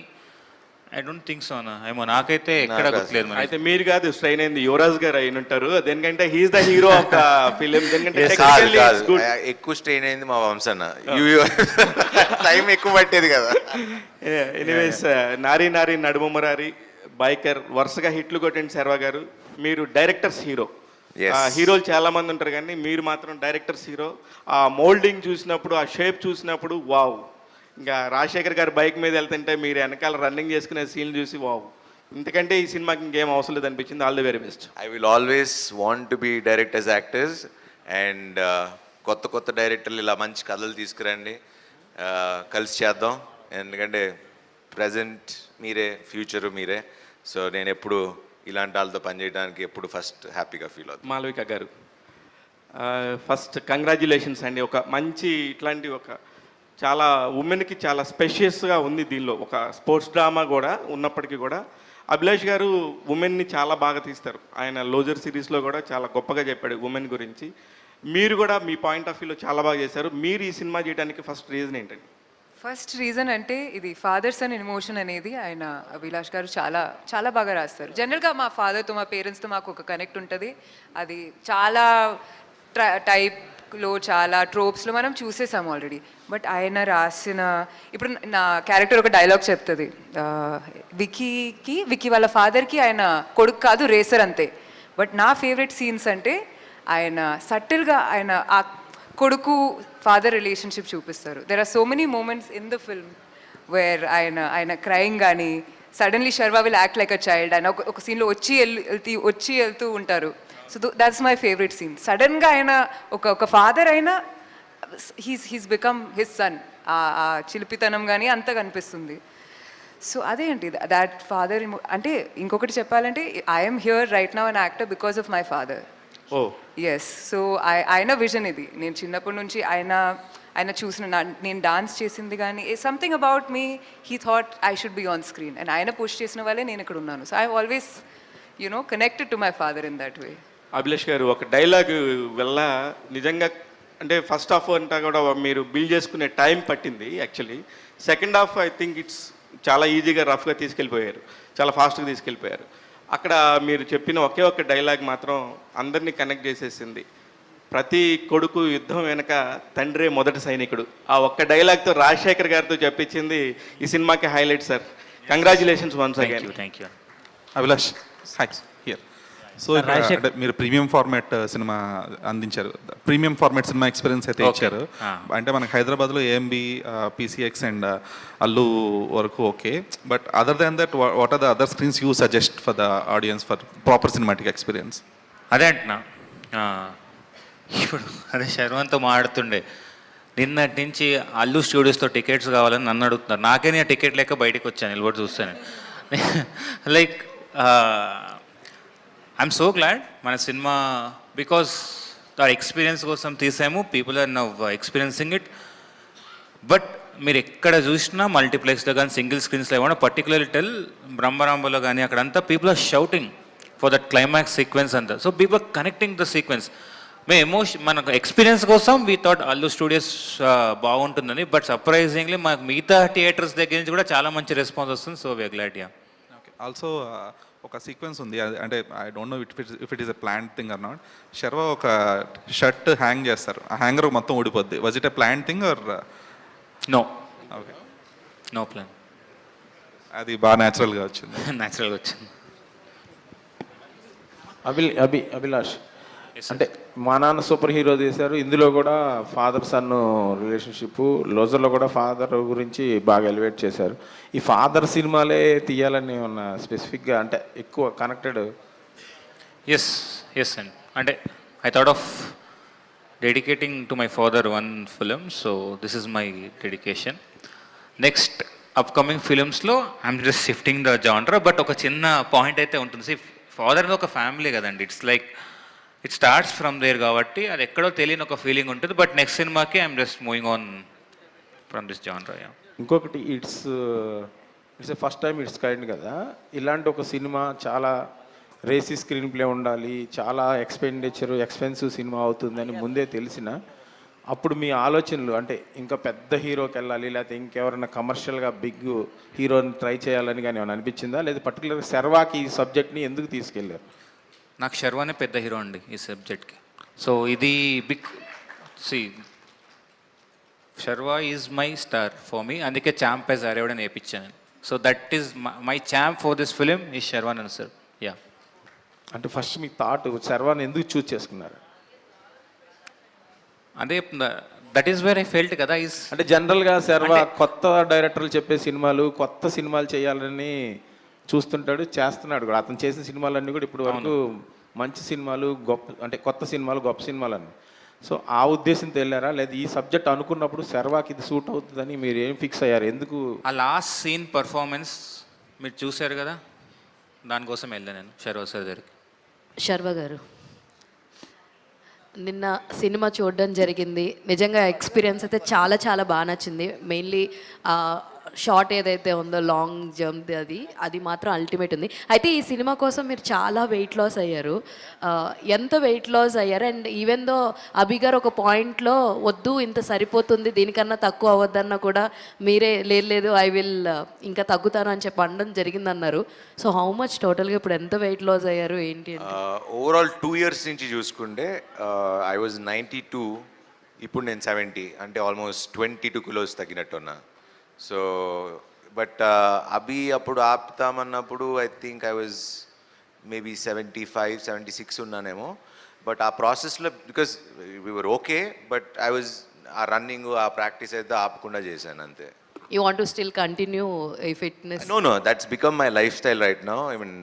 ఐ డోంట్ థింక్ సో అన్న, ఏమో నాకైతే ఎక్కడ గుర్తులేదు. అయితే మీరు కాదు స్ట్రెయిన్ అయింది, యువరాజ్ గారు అయిన ఉంటారు. దేనికంటే he is the hero of the film. ఎక్కువ స్ట్రెయిన్ అయింది మా వంశన్న, టైం ఎక్కువ పట్టేది కదా. ఎనీవేస్, నారీ నారీ నడుమరారి, బైకర్ వరుసగా హిట్లు కొట్టండి శర్వా గారు. మీరు డైరెక్టర్స్ హీరో. హీరోలు చాలా మంది ఉంటారు కానీ మీరు మాత్రం డైరెక్టర్స్ హీరో. ఆ మోల్డింగ్ చూసినప్పుడు, ఆ షేప్ చూసినప్పుడు వావ్. ఇంకా రాజశేఖర్ గారు బైక్ మీద వెళ్తుంటే మీరు వెనకాల రన్నింగ్ చేసుకునే సీన్ చూసి వావ్, ఇంతకంటే ఈ సినిమాకి ఇంకేం అవసరం లేదు అనిపించింది. All the very best. I will always want to be direct as actors and కొత్త డైరెక్టర్లు ఇలా మంచి కథలు తీసుకురండి, కలిసి చేద్దాం. ఎందుకంటే ప్రజెంట్ మీరే, ఫ్యూచరు మీరే. సో నేను ఎప్పుడు ఇలాంటి వాళ్ళతో పనిచేయడానికి ఎప్పుడు ఫస్ట్ హ్యాపీగా ఫీల్ అవుతాను. మాలవిక గారు, ఫస్ట్ కంగ్రాచ్యులేషన్స్ అండి. ఒక మంచి ఇట్లాంటి ఒక చాలా ఉమెన్కి చాలా స్పెషియస్గా ఉంది దీనిలో. ఒక స్పోర్ట్స్ డ్రామా కూడా ఉన్నప్పటికీ కూడా అభిలాష్ గారు ఉమెన్ని చాలా బాగా తీస్తారు. ఆయన లోజర్ సిరీస్లో కూడా చాలా గొప్పగా చెప్పాడు ఉమెన్ గురించి. మీరు కూడా మీ పాయింట్ ఆఫ్ వ్యూలో చాలా బాగా చేశారు. మీరు ఈ సినిమా చేయడానికి ఫస్ట్ రీజన్ ఏంటండి? ఫస్ట్ రీజన్ అంటే ఇది ఫాదర్ సన్ ఎమోషన్ అనేది ఆయన అభిలాష్ గారు చాలా చాలా బాగా రాస్తారు. జనరల్గా మా ఫాదర్తో, మా పేరెంట్స్తో మాకు ఒక కనెక్ట్ ఉంటుంది. అది చాలా టైప్లో, చాలా ట్రోప్స్లో మనం చూసేసాము ఆల్రెడీ. బట్ ఆయన రాసిన, ఇప్పుడు నా క్యారెక్టర్ ఒక డైలాగ్ చెప్తుంది, విక్కీ వాళ్ళ ఫాదర్కి ఆయన కొడుకు కాదు, రేసర్ అంతే. బట్ నా ఫేవరెట్ సీన్స్ అంటే ఆయన సటిల్గా ఆయన ఆ కొడుకు ఫాదర్ రిలేషన్షిప్ చూపిస్తారు. There are so many moments in the film where ఆయన క్రైమ్ కానీ, suddenly Sharwa will act like a child. ఆయన ఒక సీన్లో వచ్చి వెళ్తూ ఉంటారు. So that's my favourite scene. సడన్గా ఆయన ఒక ఫాదర్ అయినా హీస్ బికమ్ హిస్ సన్. ఆ చిలిపితనం కానీ అంత కనిపిస్తుంది. సో అదేంటి దాట్ ఫాదర్. అంటే ఇంకొకటి చెప్పాలంటే I'm here right now an actor because of my father. Yes. So ఆయన విజన్ ఇది. నేను చిన్నప్పటి నుంచి ఆయన చూసిన, నేను డాన్స్ చేసింది కానీ something about me he thought I should be on screen. And ఆయన పుష్ చేసిన వాళ్ళే నేను ఇక్కడ ఉన్నాను. So I always connected to my father in that way. Abhilash గారు, ఒక డైలాగ్ వల్ల నిజంగా అంటే ఫస్ట్ హాఫ్ అంతా కూడా మీరు బిల్డ్ చేసుకునే టైం పట్టింది actually. Second half I think it's చాలా ఈజీగా రఫ్గా తీసుకెళ్ళిపోయారు, చాలా ఫాస్ట్గా తీసుకెళ్ళిపోయారు. అక్కడ మీరు చెప్పిన ఒకే ఒక్క డైలాగ్ మాత్రం అందరినీ కనెక్ట్ చేసేసింది. ప్రతి కొడుకు యుద్ధం వెనక తండ్రే మొదటి సైనికుడు. ఆ ఒక్క డైలాగ్తో రాజశేఖర్ గారితో చెప్పించింది ఈ సినిమాకి highlight sir. Congratulations once again. Thank you. Abhilash, hi here. So అంటే మీరు ప్రీమియం ఫార్మాట్ సినిమా అందించారు, ప్రీమియం ఫార్మాట్ సినిమా ఎక్స్పీరియన్స్ అయితే ఇచ్చారు. అంటే మనకి హైదరాబాద్లో ఏఎంబి, పిసిఎక్స్ అండ్ అల్లు వరకు okay. But other than that what are the other screens you suggest for the audience for proper cinematic experience? అదే అంటున్నా, ఇప్పుడు అదే శర్వంతో మాట్లాడుతుండే నిన్నటి నుంచి అల్లు స్టూడియోస్తో టికెట్స్ కావాలని నన్ను అడుగుతున్నారు. నాకే నేను టికెట్ లేక బయటకు వచ్చాను, నిలబడి చూస్తాను. లైక్ ఐఎమ్ సో గ్లాడ్ మన సినిమా, బికాస్ ఆ ఎక్స్పీరియన్స్ కోసం తీసాము. People are now experiencing it. But మీరు ఎక్కడ చూసినా మల్టీప్లెక్స్లో కానీ సింగిల్ స్క్రీన్స్లో ఏమన్నా పర్టికులర్లీ టెల్ బ్రహ్మరాంబలో కానీ అక్కడంతా people are shouting for that climax sequence అంతా. So people are connecting the sequence. మనకు ఎక్స్పీరియన్స్ కోసం వీ థాట్ అల్లు స్టూడియోస్ బాగుంటుందని, బట్ సర్ప్రైజింగ్లీ మాకు మిగతా థియేటర్స్ దగ్గర నుంచి కూడా చాలా మంచి రెస్పాన్స్ వస్తుంది. So we're glad. Yeah. Okay. Also ఒక సీక్వెన్స్ ఉంది, అంటే I don't know if it is a plan thing or not. Sharwa ఒక షర్ట్ హ్యాంగ్ చేస్తారు, ఆ హ్యాంగర్ మొత్తం ఊడిపోద్ది. Was it a plan thing or no? Okay, no plan. అది బాగా న్యాచురల్గా వచ్చింది. న్యాచురల్గా వచ్చింది. అభిలాష్, అంటే మా నాన్న సూపర్ హీరో తీశారు, ఇందులో కూడా ఫాదర్ సన్ రిలేషన్షిప్, లోజర్లో కూడా ఫాదర్ గురించి బాగా ఎలివేట్ చేశారు. ఈ ఫాదర్ సినిమాలే తీయాలని ఉన్న స్పెసిఫిక్గా, అంటే ఎక్కువ కనెక్టెడ్? ఎస్ అండి. అంటే I thought of dedicating to my father one film, so this is my dedication. Next upcoming ఫిలిమ్స్లో I'm just shifting the genre, but ఒక చిన్న పాయింట్ అయితే ఉంటుంది. ఫాదర్ ఒక ఫ్యామిలీ కదండి, it's like it starts from there కాబట్టి అది ఎక్కడో తెలియని ఒక ఫీలింగ్ ఉంటుంది. బట్ నెక్స్ట్ సినిమాకి I'm just moving on from this genre. ఇంకొకటి, it's a first time it's kind కదా, ఇలాంటి ఒక సినిమా చాలా రేసీ స్క్రీన్ ప్లే ఉండాలి, చాలా ఎక్స్పెన్సివ్ సినిమా అవుతుందని ముందే తెలిసిన అప్పుడు మీ ఆలోచనలు, అంటే ఇంకా పెద్ద హీరోకి వెళ్ళాలి, లేకపోతే ఇంకెవరైనా కమర్షియల్గా బిగ్ హీరోని ట్రై చేయాలని కానీ ఏమైనా అనిపించిందా, లేదా పర్టికులర్గా శర్వాకి ఈ సబ్జెక్ట్ని ఎందుకు తీసుకెళ్ళారు? నాకు శర్వానే పెద్ద హీరో అండి ఈ సబ్జెక్ట్కి. సో ఇది big Sharwa is my star for me, అందుకే ఛాంప్ యాజ్ అరేవ్డ్ అని వేయించాను. So that is my champ for this film is Sharwan అని సార్. యా. అంటే ఫస్ట్ మీ థాట్ శర్వాని ఎందుకు చూస్ చేసుకున్నారు? అదే that is where I felt కదా. అంటే జనరల్గా శర్వా కొత్త డైరెక్టర్లు చెప్పే సినిమాలు, కొత్త సినిమాలు చేయాలని చూస్తుంటాడు, చేస్తున్నాడు కూడా. అతను చేసిన సినిమాలన్నీ కూడా ఇప్పుడు వరకు మంచి సినిమాలు, గొప్ప, అంటే కొత్త సినిమాలు, గొప్ప సినిమాలు అని. సో ఆ ఉద్దేశంతో వెళ్ళారా, లేదా ఈ సబ్జెక్ట్ అనుకున్నప్పుడు శర్వాకి ఇది సూట్ అవుతుందని మీరు ఏం ఫిక్స్ అయ్యారు? ఎందుకు? ఆ లాస్ట్ సీన్ పర్ఫార్మెన్స్ మీరు చూశారు కదా, దానికోసం వెళ్ళాను నేను శర్వా సార్ దగ్గరికి. శర్వా గారు, నిన్న సినిమా చూడడం జరిగింది. నిజంగా ఎక్స్పీరియన్స్ అయితే చాలా చాలా బాగా నచ్చింది. మెయిన్లీ షార్ట్ ఏదైతే ఉందో లాంగ్ జంప్, అది మాత్రం అల్టిమేట్ ఉంది. అయితే ఈ సినిమా కోసం మీరు చాలా వెయిట్ లాస్ అయ్యారు. ఎంత వెయిట్ లాస్ అయ్యారు? అండ్ ఈవెన్ దో అభి గారు ఒక పాయింట్లో వద్దు ఇంత సరిపోతుంది, దీనికన్నా తక్కువ అవ్వద్దన్నా కూడా మీరే లేదు ఐ విల్ ఇంకా తగ్గుతాను అని చెప్పి అనడం జరిగిందన్నారు. సో హౌ మచ్ టోటల్గా ఇప్పుడు ఎంత వెయిట్ లాస్ అయ్యారు ఏంటి? ఓవరాల్ 2 years నుంచి చూసుకుంటే ఐ వాజ్ 92, ఇప్పుడు నేను 70, అంటే ఆల్మోస్ట్ 22 kilos తగ్గినట్టున్నా. సో బట్ అభి అప్పుడు ఆపుతామన్నప్పుడు I think I was maybe 75, 76 ఉన్నానేమో. బట్ ఆ ప్రాసెస్లో because we're okay, but I was ఆ రన్నింగ్, ఆ ప్రాక్టీస్ అయితే ఆపకుండా చేశాను అంతే. You want to still continue ఈ fitness? No, that's become my lifestyle right now. I mean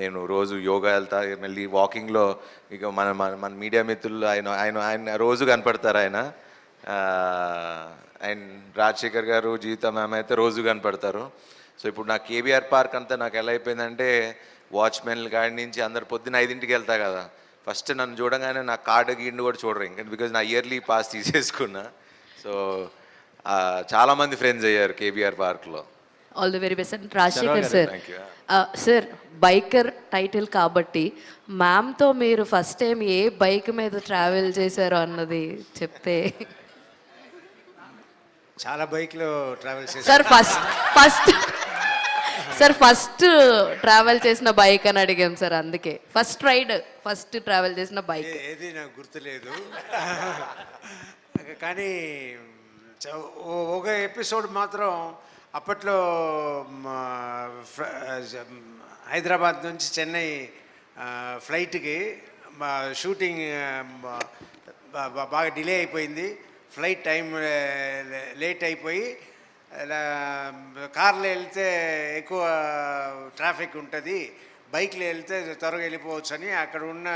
నేను రోజు యోగా వెళ్తా, మళ్ళీ వాకింగ్లో ఇక మన మీడియా మిత్రులు ఆయన రోజు కనపడతారు. అండ్ రాజశేఖర్ గారు, జీవిత మ్యామ్ అయితే రోజు కనపడతారు. సో ఇప్పుడు నాకు కేబీఆర్ పార్క్ అంతా నాకు ఎలా అయిపోయిందంటే, వాచ్మెన్ల కాడి నుంచి అందరు పొద్దున్న 5ంటికి వెళ్తా కదా, ఫస్ట్ నన్ను చూడగానే నా కార్డు గీండు కూడా చూడరు ఇంకా, బికాజ్ నా ఇయర్లీ పాస్ తీసేసుకున్నా. సో చాలామంది ఫ్రెండ్స్ అయ్యారు కేబీఆర్ పార్క్లో. All the very best. And Rajasekhar sir, sir biker title కాబట్టి మ్యామ్తో మీరు ఫస్ట్ టైం ఏ బైక్ మీద ట్రావెల్ చేశారో అన్నది చెప్తే. చాలా బైక్లో ట్రావెల్ చేశారు సార్. ఫస్ట్ ట్రావెల్ చేసిన బైక్ అని అడిగాం సార్, అందుకే ఫస్ట్ ట్రావెల్ చేసిన బైక్ ఏది నాకు గుర్తులేదు. కానీ ఒక ఎపిసోడ్ మాత్రం అప్పట్లో హైదరాబాద్ నుంచి చెన్నై ఫ్లైట్కి షూటింగ్ బాగా డిలే అయిపోయింది. ఫ్లైట్ టైం లేట్ అయిపోయి కార్లో వెళ్తే ఎక్కువ ట్రాఫిక్ ఉంటుంది, బైక్లో వెళ్తే త్వరగా వెళ్ళిపోవచ్చు అని అక్కడ ఉన్న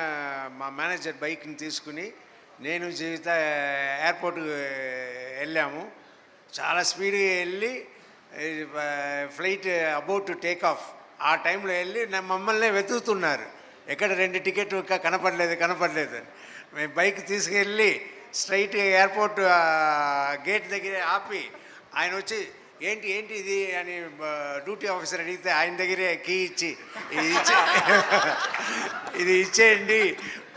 మా మేనేజర్ బైక్ని తీసుకుని నేను జీవిత ఎయిర్పోర్ట్కి వెళ్ళాము. చాలా స్పీడ్గా వెళ్ళి flight about to take off, ఆ టైంలో వెళ్ళి మమ్మల్ని వెతుకుతున్నారు, ఎక్కడ 2 టికెట్లు కనపడలేదు. మేము బైక్ తీసుకెళ్ళి స్ట్రైట్గా ఎయిర్పోర్ట్ గేట్ దగ్గర ఆపి ఆయన వచ్చి ఏంటి ఏంటి ఇది అని డ్యూటీ ఆఫీసర్ అడిగితే ఆయన దగ్గరే కీ ఇచ్చి ఇది ఇచ్చేయండి,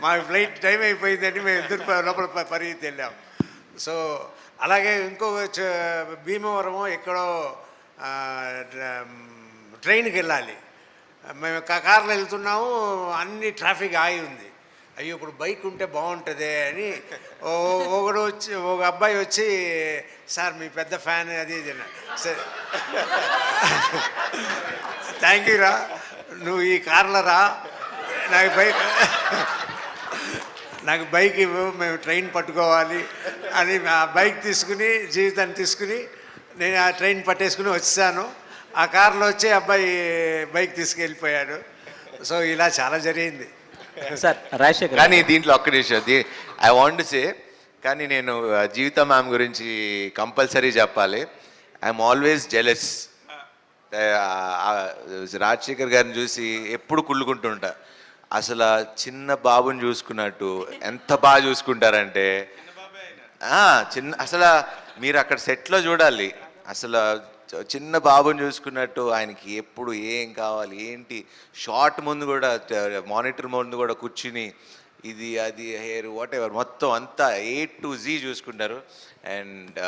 మా ఫ్లైట్ టైం అయిపోయిందని మేము ఇద్దరు లోపల పరిగెత్తి వెళ్ళాం. సో అలాగే ఇంకో భీమవరం ఎక్కడో ట్రైన్కి వెళ్ళాలి, మేము కార్లో వెళ్తున్నాము, అన్ని ట్రాఫిక్ ఆగి ఉంది. అయ్యో ఇప్పుడు బైక్ ఉంటే బాగుంటుంది అని ఒక అబ్బాయి వచ్చి సార్ మీ పెద్ద ఫ్యాన్ అది ఇది అన్నాడు. సరే థ్యాంక్ యూ రా, నువ్వు ఈ కార్లో రా, నాకు బైక్ ఇవ్వు, మేము ట్రైన్ పట్టుకోవాలి అని ఆ బైక్ తీసుకుని జీవితాన్ని తీసుకుని నేను ఆ ట్రైన్ పట్టేసుకుని వచ్చాను. ఆ కార్లో వచ్చి అబ్బాయి బైక్ తీసుకెళ్ళిపోయాడు. సో ఇలా చాలా జరిగింది. సార్ రాజశేఖర్ కానీ దీంట్లో ఒక్క నిమిషం, ఐ వాంట్ టు సే, కానీ నేను జీవిత మ్యామ్ గురించి కంపల్సరీ చెప్పాలి. I'm always jealous. రాజశేఖర్ గారిని చూసి ఎప్పుడు కుళ్ళుకుంటుంటా. అసలు చిన్న బాబుని చూసుకున్నట్టు ఎంత బాగా చూసుకుంటారంటే అసలు మీరు అక్కడ సెట్లో చూడాలి. అసలు చిన్న బాబుని చూసుకున్నట్టు ఆయనకి ఎప్పుడు ఏం కావాలి ఏంటి, షార్ట్ ముందు కూడా మానిటర్ ముందు కూడా కూర్చుని ఇది అది హెయిర్ వాట్ ఎవర్ మొత్తం అంతా A to Z చూసుకుంటారు. And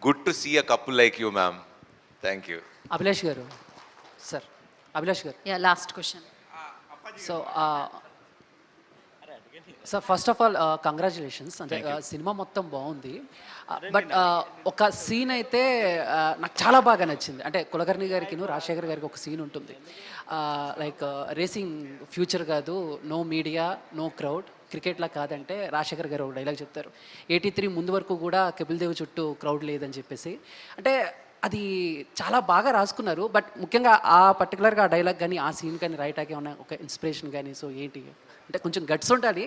good to see a couple like you ma'am. Thank you. Abhilash గారు, సార్ అభిలాష్ గారు, last question. So sir first of all congratulations. అంటే సినిమా మొత్తం బాగుంది, బట్ ఒక సీన్ అయితే నాకు చాలా బాగా నచ్చింది. అంటే కులకర్ణి గారికి రాజశేఖర్ గారికి ఒక సీన్ ఉంటుంది, లైక్ రేసింగ్ ఫ్యూచర్ కాదు, నో మీడియా నో క్రౌడ్, క్రికెట్లా కాదంటే రాజశేఖర్ గారు ఒక డైలాగ్ చెప్తారు, 83 ముందు వరకు కూడా కపిల్ దేవ్ చుట్టూ క్రౌడ్ లేదని చెప్పేసి. అంటే అది చాలా బాగా రాసుకున్నారు. బట్ ముఖ్యంగా ఆ పర్టికులర్గా ఆ డైలాగ్ కానీ ఆ సీన్ కానీ రైటాకి ఏమన్నా ఒక ఇన్స్పిరేషన్ కానీ, సో ఏంటి అంటే కొంచెం గట్స్ ఉండాలి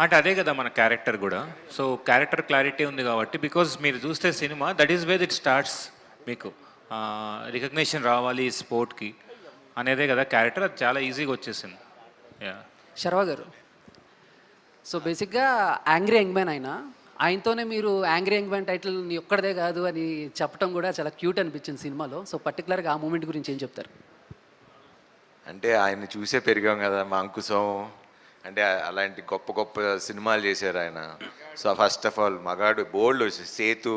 అంటే అదే కదా మన క్యారెక్టర్ కూడా. సో క్యారెక్టర్ క్లారిటీ ఉంది కాబట్టి, బికాజ్ మీరు చూస్తే cinema that is wear it starts. మీకు రికగ్నిషన్ రావాలి స్పోర్ట్కి అనేదే కదా క్యారెక్టర్, అది చాలా ఈజీగా వచ్చేసింది. శర్వా గారు, సో బేసిక్గా యాంగ్రీ యంగ్ మ్యాన్ ఆయనతోనే మీరు యాంగ్రీ యంగ్ మ్యాన్ టైటిల్ నీ ఒక్కడదే కాదు అని చెప్పడం కూడా చాలా క్యూట్ అనిపించింది సినిమాలో. సో పర్టికులర్గా ఆ మూమెంట్ గురించి ఏం చెప్తారు? అంటే ఆయన్ని చూసే పెరిగాం కదా, మా అంకుశం అంటే అలాంటి గొప్ప గొప్ప సినిమాలు చేశారు ఆయన. సో ఫస్ట్ ఆఫ్ ఆల్ మగాడు, బోల్డ్, సేతు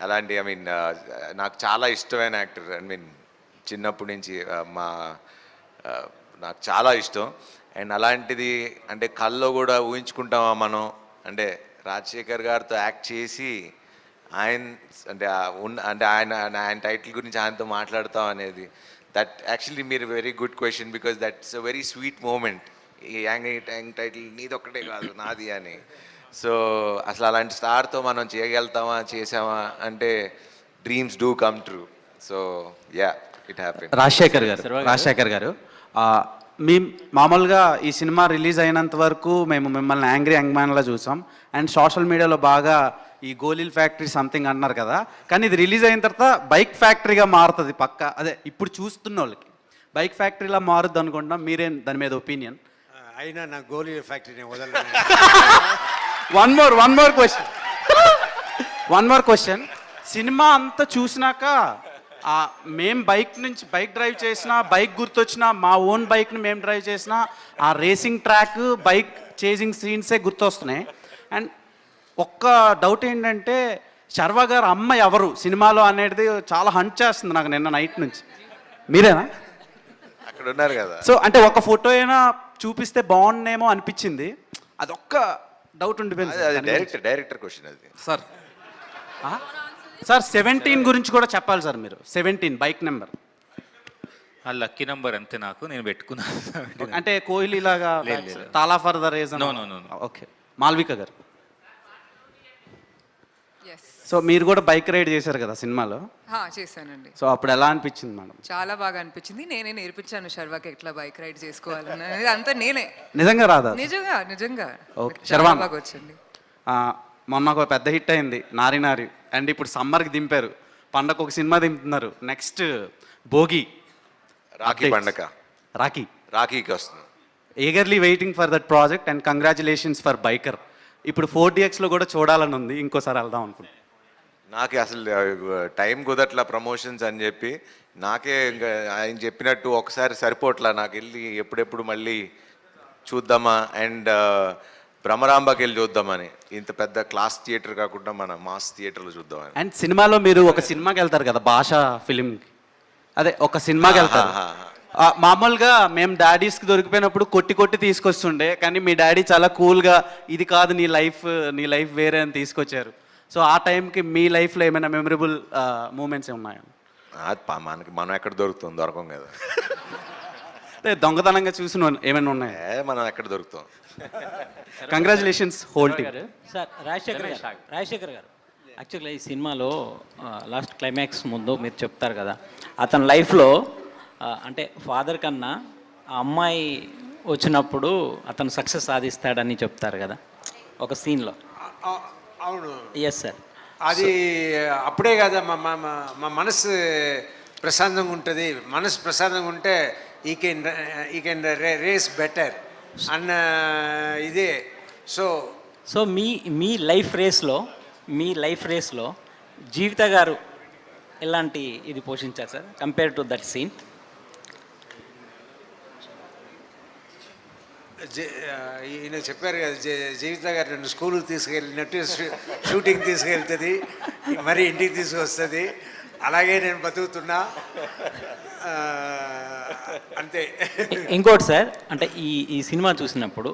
అలాంటి, ఐ మీన్ నాకు చాలా ఇష్టమైన యాక్టర్. ఐ మీన్ చిన్నప్పటి నుంచి నాకు చాలా ఇష్టం. అండ్ అలాంటిది అంటే కల్లో కూడా ఊహించుకుంటామా మనం, అంటే రాజశేఖర్ గారితో యాక్ట్ చేసి అంటే ఆయన టైటిల్ గురించి ఆయనతో మాట్లాడతాం అనేది, దట్ యాక్చువల్లీ మీరు very good question, because that's a very sweet moment. ఈ యాంగ్ టైటిల్ నీది ఒక్కటే కాదు నాది అని. సో అసలు అలాంటి స్టార్తో మనం చేయగలుగుతామా, చేసామా అంటే dreams do come true. So yeah, it happen. Rajasekhar గారు, మీ మామూలుగా ఈ సినిమా రిలీజ్ అయినంత వరకు మేము మిమ్మల్ని యాంగ్రీ యంగ్ మ్యాన్లా చూసాం. అండ్ సోషల్ మీడియాలో బాగా ఈ గోలీల్ ఫ్యాక్టరీ సంథింగ్ అన్నారు కదా, కానీ ఇది రిలీజ్ అయిన తర్వాత బైక్ ఫ్యాక్టరీగా మారుతుంది పక్క. అదే ఇప్పుడు చూస్తున్న వాళ్ళకి బైక్ ఫ్యాక్టరీలా మారుద్ది అనుకుంటున్నాం. మీరేం దాని మీద ఒపీనియన్? అయినా నా గోలీల ఫ్యాక్టరీని వదలను. One more question. సినిమా అంతా చూసినాక మేం బైక్ డ్రైవ్ చేసినా, బైక్ గుర్తొచ్చినా, మా ఓన్ బైక్ని మేము డ్రైవ్ చేసినా, ఆ రేసింగ్ ట్రాక్, బైక్ చేజింగ్ సీన్సే గుర్తొస్తున్నాయి. అండ్ ఒక్క డౌట్ ఏంటంటే, శర్వా గారు అమ్మ ఎవరు సినిమాలో అనేది చాలా హంట్ చేస్తుంది నాకు నిన్న నైట్ నుంచి. మీరేనా? అక్కడ ఉన్నారు కదా. సో అంటే ఒక ఫోటో అయినా చూపిస్తే బాగుండేమో అనిపించింది. అదొక్క డౌట్ ఉండిపోయింది. డైరెక్టర్ క్వశ్చన్ అది. సార్ 17 గురించి కూడా చెప్పాలి సార్ మీరు. 17 బైక్ నెంబర్, ఆ లక్కీ నెంబర్ అంతే, నాకు నేను పెట్టుకున్నాను. అంటే కోహ్లీ లాగా తాలా for the reason. Okay. Malvika గారు, సో మీరు కూడా బైక్ రైడ్ చేశారు కదా సినిమాలో? చేశానండి. సో అప్పుడు ఎలా అనిపించింది మేడం? చాలా బాగా అనిపించింది. నేనే నేర్పించాను శర్వాకి ఎట్లా బైక్ రైడ్ చేసుకోవాలని. అంతా నేనే. నిజంగా రాదా? నిజంగా ఓకే. శర్వా బాగా వచ్చింది. మొన్న ఒక పెద్ద హిట్ అయింది నారి నారి, అండ్ ఇప్పుడు సమ్మర్కి దింపారు, పండగ ఒక సినిమా దింపుతున్నారు. నెక్స్ట్ భోగి, రాఖీ పండగ, రాఖీకి వస్తుంది. Eagerly waiting for that project and congratulations for biker. ఇప్పుడు 4DXలో కూడా చూడాలని ఉంది, ఇంకోసారి వెళ్దాం అనుకుంటున్నాను. నాకే అసలు టైం కుదట్లా ప్రమోషన్స్ అని చెప్పి నాకే ఇంకా ఆయన చెప్పినట్టు ఒకసారి సరిపోట్లా నాకు వెళ్ళి ఎప్పుడెప్పుడు మళ్ళీ చూద్దామా అండ్ భ్రమరాంబకి వెళ్ళి చూద్దామని ఇంత పెద్ద క్లాస్ థియేటర్ కాకుండా మన మాస్ థియేటర్లో చూద్దామని. అండ్ సినిమాలో మీరు ఒక సినిమాకి వెళ్తారు కదా, భాషా ఫిలింకి, అదే ఒక సినిమాకి వెళ్తారు. మామూలుగా మేము డాడీస్కి దొరికిపోయినప్పుడు కొట్టి కొట్టి తీసుకొస్తుండే, కానీ మీ డాడీ చాలా కూల్గా ఇది కాదు నీ లైఫ్ వేరే అని తీసుకొచ్చారు. సో ఆ టైంకి మీ లైఫ్లో ఏమైనా మెమరబుల్ మూమెంట్స్ ఉన్నాయా? మనం ఎక్కడ దొరుకుతాం, దొరకం కదా. అంటే దొంగతనంగా చూసిన ఏమైనా ఉన్నాయా? మనం ఎక్కడ దొరుకుతాం. Congratulations whole team. Sir Rajasekhar garu యాక్చువల్గా ఈ సినిమాలో లాస్ట్ క్లైమాక్స్ ముందు మీరు చెప్తారు కదా, అతని లైఫ్లో అంటే ఫాదర్ కన్నా ఆ అమ్మాయి వచ్చినప్పుడు అతను సక్సెస్ సాధిస్తాడని చెప్తారు కదా ఒక సీన్లో. అవును, ఎస్ సార్. అది అప్పుడే కదా మా మనసు ప్రశాంతంగా ఉంటుంది. మనసు ప్రశాంతంగా ఉంటే ఈ కెన్ రేస్ బెటర్ అన్న ఇదే. సో మీ లైఫ్ రేస్లో జీవిత గారు ఎలాంటి ఇది పోషించారు sir compare to that scene? ఈయన చెప్పారు కదా, జీవిత గారు నన్ను స్కూల్కి తీసుకెళ్ళినట్టు షూటింగ్ తీసుకెళ్తుంది, మరి ఇంటికి తీసుకొస్తుంది, అలాగే నేను బతుకుతున్నా అంతే. ఇంకోటి సార్, అంటే ఈ సినిమా చూసినప్పుడు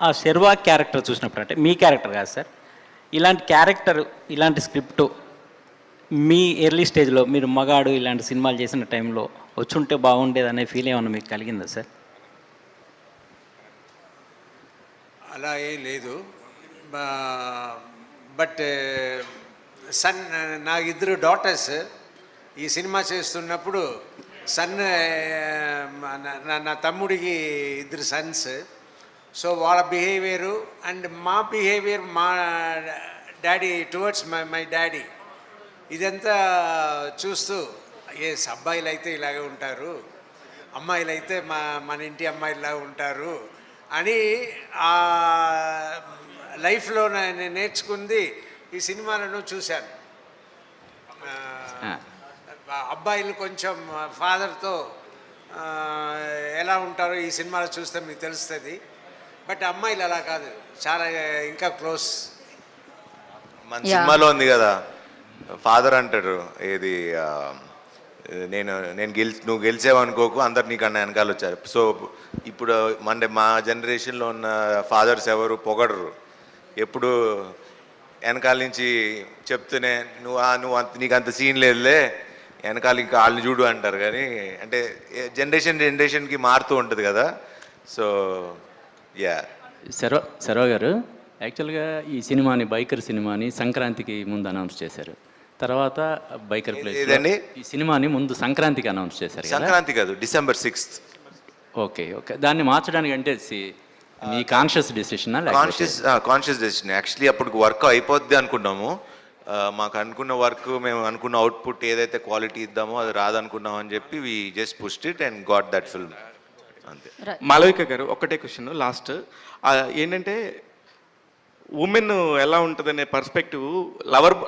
ఆ శర్వా క్యారెక్టర్ చూసినప్పుడు, అంటే మీ క్యారెక్టర్ కాదు సార్, ఇలాంటి క్యారెక్టర్ ఇలాంటి స్క్రిప్ట్ మీ ఎర్లీ స్టేజ్లో మీరు మగాడు ఇలాంటి సినిమాలు చేసిన టైంలో వచ్చుంటే బాగుండేది అనే ఫీల్ ఏమన్నా మీకు కలిగిందా సార్? అలా ఏం లేదు. బట్ సన్, నాకు 2 డాటర్స్. ఈ సినిమా చేస్తున్నప్పుడు సన్, నా తమ్ముడికి 2 సన్స్. సో వాళ్ళ బిహేవియరు అండ్ మా బిహేవియర్, మా డాడీ టువర్డ్స్ మై డాడీ, ఇదంతా చూస్తూ అబ్బాయిలు అయితే ఇలాగే ఉంటారు, అమ్మాయిలు అయితే మన ఇంటి అమ్మాయిలాగా ఉంటారు అని ఆ లైఫ్లో నేను నేర్చుకుంది ఈ సినిమాలను చూశాను. అబ్బాయిలు కొంచెం ఫాదర్తో ఎలా ఉంటారో ఈ సినిమాలో చూస్తే మీకు తెలుస్తుంది. బట్ అమ్మాయిలు అలా కాదు, చాలా ఇంకా క్లోజ్. మన సినిమాలో ఉంది కదా, ఫాదర్ అంటాడు ఏది, నువ్వు గెలిచావనుకోకు, అందరు నీకన్నా వెనకాల వచ్చారు. సో ఇప్పుడు మా జనరేషన్లో ఉన్న ఫాదర్స్ ఎవరు పొగడరు, ఎప్పుడు వెనకాల నుంచి చెప్తూనే నీకు అంత సీన్ లేదులే, వెనకాల ఇంకా వాళ్ళు చూడు అంటారు. కానీ అంటే జనరేషన్కి మారుతూ ఉంటుంది కదా. So yeah. శర్వ గారు యాక్చువల్గా ఈ సినిమాని, బైకర్ సినిమాని సంక్రాంతికి ముందు అనౌన్స్ చేశారు. తర్వాత బైకర్ ప్లేస్ ఈ సినిమాని ముందు సంక్రాంతికి అనౌన్స్ చేశారు. సంక్రాంతి కాదు, December 6th. ఓకే. దాన్ని మార్చడానికి అంటే మీ conscious decision? Conscious decision. Actually అప్పటికి వర్క్ అయిపోద్ది అనుకున్నాము. మాకు అనుకున్న వర్క్, మేము అనుకున్న అవుట్పుట్ ఏదైతే క్వాలిటీ ఇద్దామో అది రాదనుకున్నాం అని చెప్పి we just pushed it and got that film, అంతే. మాలవిక గారు ఒకటే క్వశ్చన్ లాస్ట్ ఏంటంటే, ఉమెన్ ఎలా ఉంటుందనే పర్స్పెక్టివ్,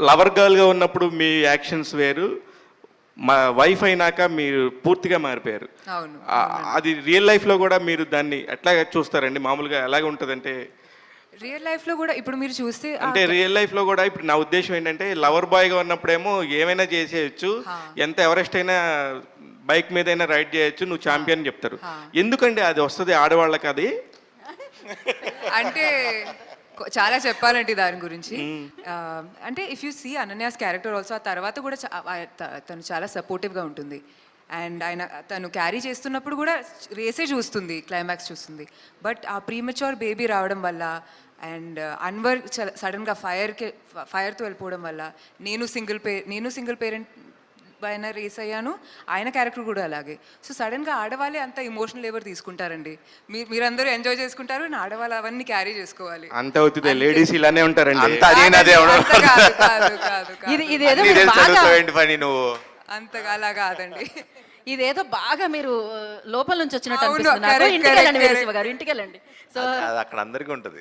లవర్ గర్ల్గా ఉన్నప్పుడు మీ యాక్షన్స్ వేరు, మా వైఫ్ అయినాక మీరు పూర్తిగా మారిపోయారు. అది రియల్ లైఫ్లో కూడా మీరు దాన్ని ఎట్లా చూస్తారండి? మామూలుగా ఎలాగ ఉంటుందంటే రియల్ లైఫ్లో కూడా ఇప్పుడు మీరు చూస్తే, అంటే రియల్ లైఫ్లో కూడా ఇప్పుడు నా ఉద్దేశం ఏంటంటే, లవర్ బాయ్గా ఉన్నప్పుడేమో ఏమైనా చేసేయచ్చు, ఎంత ఎవరెస్ట్ అయినా బైక్ మీద అయినా రైడ్ చేయొచ్చు, నువ్వు ఛాంపియన్ చెప్తారు. ఎందుకండి అది వస్తుంది ఆడవాళ్ళకి? అది అంటే చాలా చెప్పాలంటే దాని గురించి. అంటే if you see Ananya's character also, ఆ తర్వాత కూడా తను చాలా సపోర్టివ్గా ఉంటుంది. అండ్ తను క్యారీ చేస్తున్నప్పుడు కూడా రేసే చూస్తుంది, క్లైమాక్స్ చూస్తుంది. బట్ ఆ ప్రీమెచ్యూర్ బేబీ రావడం వల్ల అండ్ అన్వర్ సడన్గా ఫైర్తో వెళ్ళిపోవడం వల్ల నేను సింగిల్ పేరెంట్ పైన రేస్ అయ్యాను, ఆయన క్యారెక్టర్ కూడా అలాగే. సో సడన్గా ఆడవాళ్ళే అంత ఇమోషనల్ లేబర్ తీసుకుంటారండి. మీరందరూ ఎంజాయ్ చేసుకుంటారు, ఆడవాళ్ళు అవన్నీ క్యారీ చేసుకోవాలి. అంత అవుతుంది, లేడీస్ ఇలానే ఉంటారండి. అంతగా అలా కాదండి. ఇదేదో బాగా మీరు లోపల నుంచి వచ్చినట్టు అనిపిస్తుంది. ఇంటికి వెళ్ళండి వీరశివ గారు, ఇంటికి వెళ్ళండి. సో అక్కడ అందరికీ ఉంటుంది.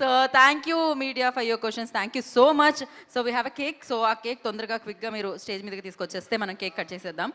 So thank you media for your questions, thank you so much. So we have a cake. So ఆ కేక్ తొందరగా క్విక్గా మీరు స్టేజ్ మీదకి తీసుకొచ్చేస్తే మనం కేక్ కట్ చేసేద్దాం.